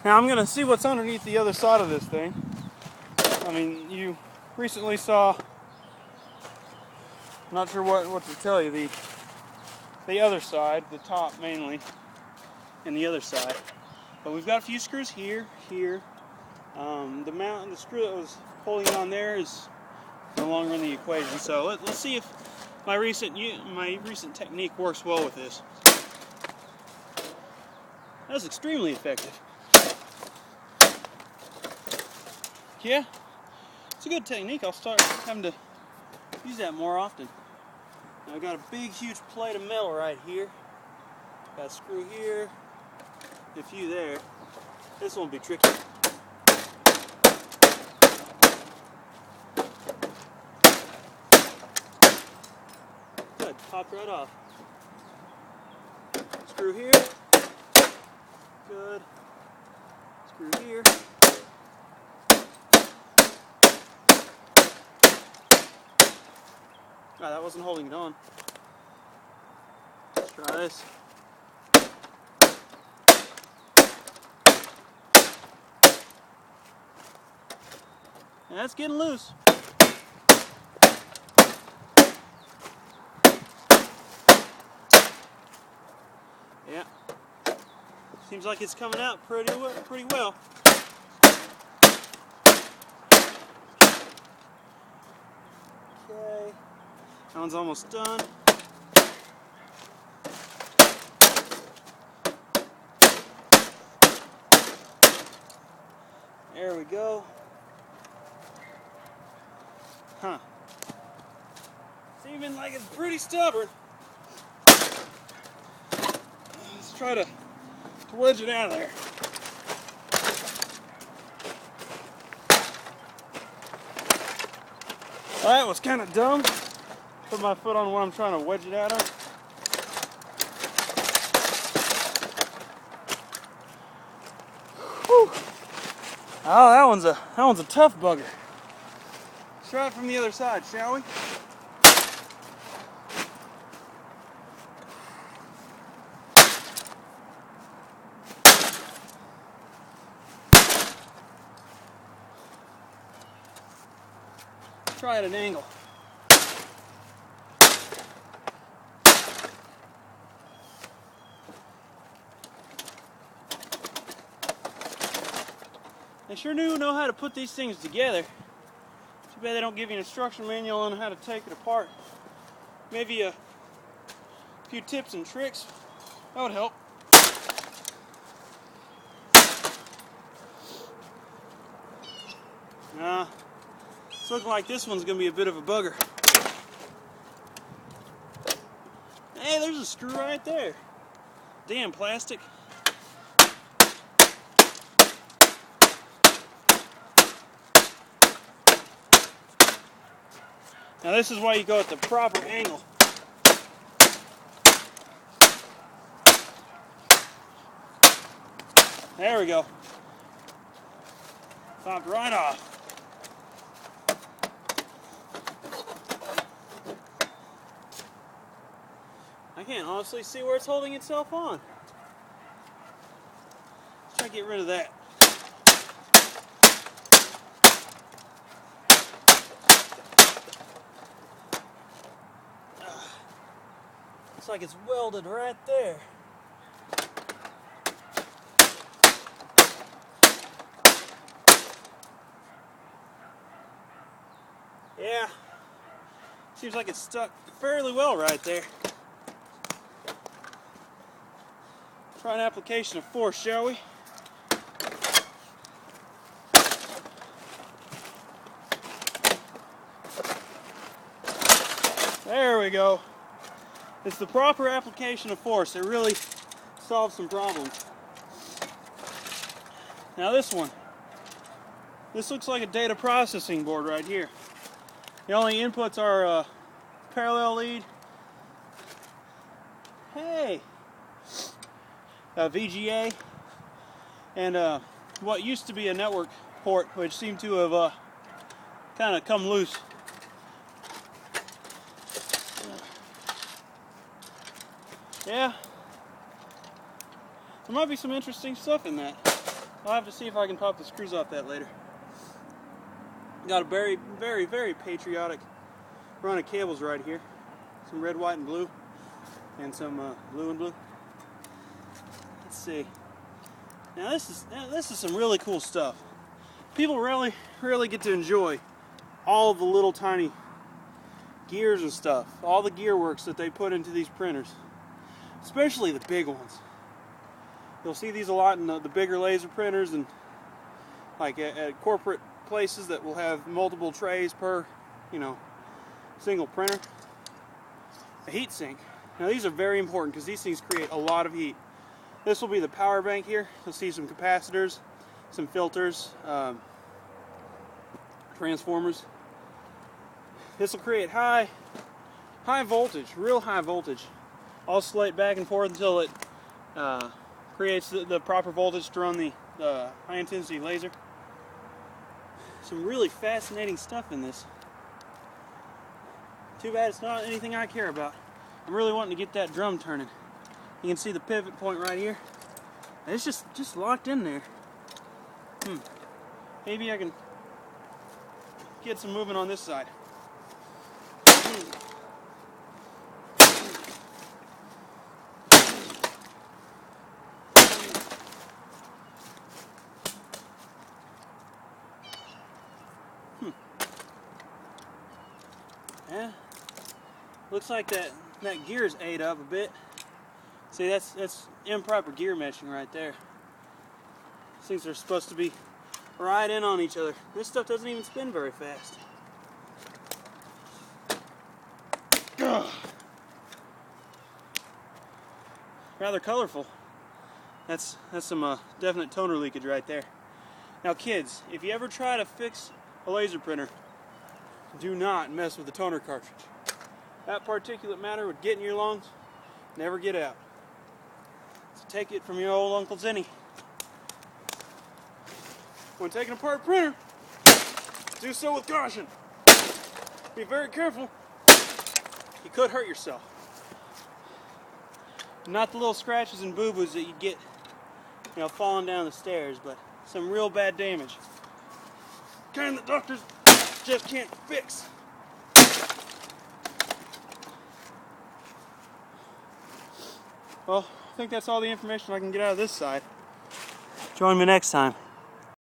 Now I'm going to see what's underneath the other side of this thing. I mean, you recently saw, I'm not sure what to tell you, the other side, the top mainly, and the other side. But we've got a few screws here. The screw that was holding it on there is no longer in the equation. So let's see if my recent technique works well with this. That was extremely effective. Yeah, it's a good technique. I'll start having to use that more often. Now I've got a big, huge plate of metal right here. Got a screw here, a few there. This won't be tricky. Good, popped right off. Screw here. Good. Screw here. Ah, that wasn't holding it on. Let's try this. And that's getting loose. Yeah. Seems like it's coming out pretty well. Okay. That one's almost done. There we go. Huh. Seeming like it's pretty stubborn. Let's try to wedge it out of there. Well, that was kind of dumb. Put my foot on what I'm trying to wedge it out of. Whew. Oh, that one's a tough bugger. Let's try it from the other side, shall we? Try at an angle. They sure do know how to put these things together. Too bad they don't give you an instruction manual on how to take it apart. Maybe a few tips and tricks. That would help. It's looking like this one's going to be a bit of a bugger. Hey, there's a screw right there. Damn plastic. Now this is why you go at the proper angle. There we go. Popped right off. I can't honestly see where it's holding itself on. Let's try to get rid of that. Looks like it's welded right there. Yeah, seems like it's stuck fairly well right there. Try an application of force, shall we? There we go. It's the proper application of force. It really solves some problems. Now this one. This looks like a data processing board right here. The only inputs are a parallel lead. Hey! A VGA. And what used to be a network port, which seemed to have kind of come loose. Yeah. There might be some interesting stuff in that. I'll have to see if I can pop the screws off that later. Got a very, very, very patriotic run of cables right here. Some red, white, and blue. And some blue and blue. Let's see. Now this is some really cool stuff. People really get to enjoy all the little tiny gears and stuff, all the gear works that they put into these printers, especially the big ones. You'll see these a lot in the bigger laser printers, and like at corporate places that will have multiple trays per, single printer. A heat sink. Now these are very important because these things create a lot of heat. This will be the power bank here. You'll see some capacitors, some filters, transformers. This will create high voltage, real high voltage. Oscillate back and forth until it creates the proper voltage to run the high intensity laser. Some really fascinating stuff in this. Too bad it's not anything I care about. I'm really wanting to get that drum turning. You can see the pivot point right here. It's just locked in there. Maybe I can get some movement on this side. Yeah, looks like that gear is ate up a bit. See, that's improper gear meshing right there. These things are supposed to be right in on each other. This stuff doesn't even spin very fast. Ugh. Rather colorful. That's some definite toner leakage right there. Now kids, if you ever try to fix a laser printer, do not mess with the toner cartridge. That particulate matter would get in your lungs, never get out. So take it from your old Uncle Zenny. When taking apart a printer, do so with caution. Be very careful. You could hurt yourself. Not the little scratches and boo-boos that you get, falling down the stairs, but some real bad damage. Kind that doctors just can't fix. Well, I think that's all the information I can get out of this side. Join me next time.